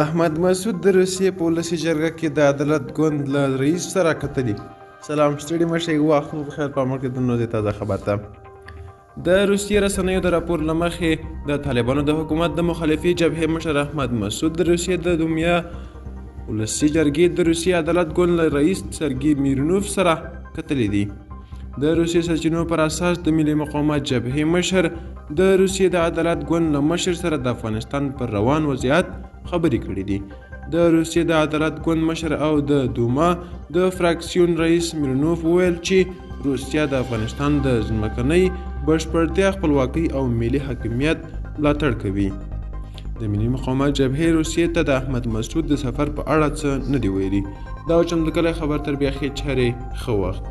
احمد مسعود د روسیې په ولسي جرګه کې د عدالت ګوند له رئیس سره کتلي. سلام ستړي مشئ، وخت مو بخیر. په امر کې د نوې تازه خبر ته د روسیې رسنیو د راپور له مخې د طالبانو د حکومت د مخالفي جبهې مشر احمد مسعود د روسیې د دومیا ولسي جرګې د روسیې عدالت ګوند له رئیس سرګي میرونوف سره کتلي دي. د روسیې سرچینو پر اساس د ملي مقاومت جبهې مشر د روسیې د عدالت ګوند له مشر سره د افغانستان پر روان وضعیت خبرې کړې دي. د روسیې د عدالت ګوند مشر او د دوما د فراکسیون رئیس میرونوف وویل چې روسیه د افغانستان د ځمکنۍ بشپړتیا، خپلواکۍ او ملي حاکمیت ملاتړ کوي. د ملي مقاومت جبهې روسیې ته د احمد مسعود د سفر په اړه څه نه دي ویلي. دا و چې همدغه خبر تر بیا ښې چارې ښه وخت.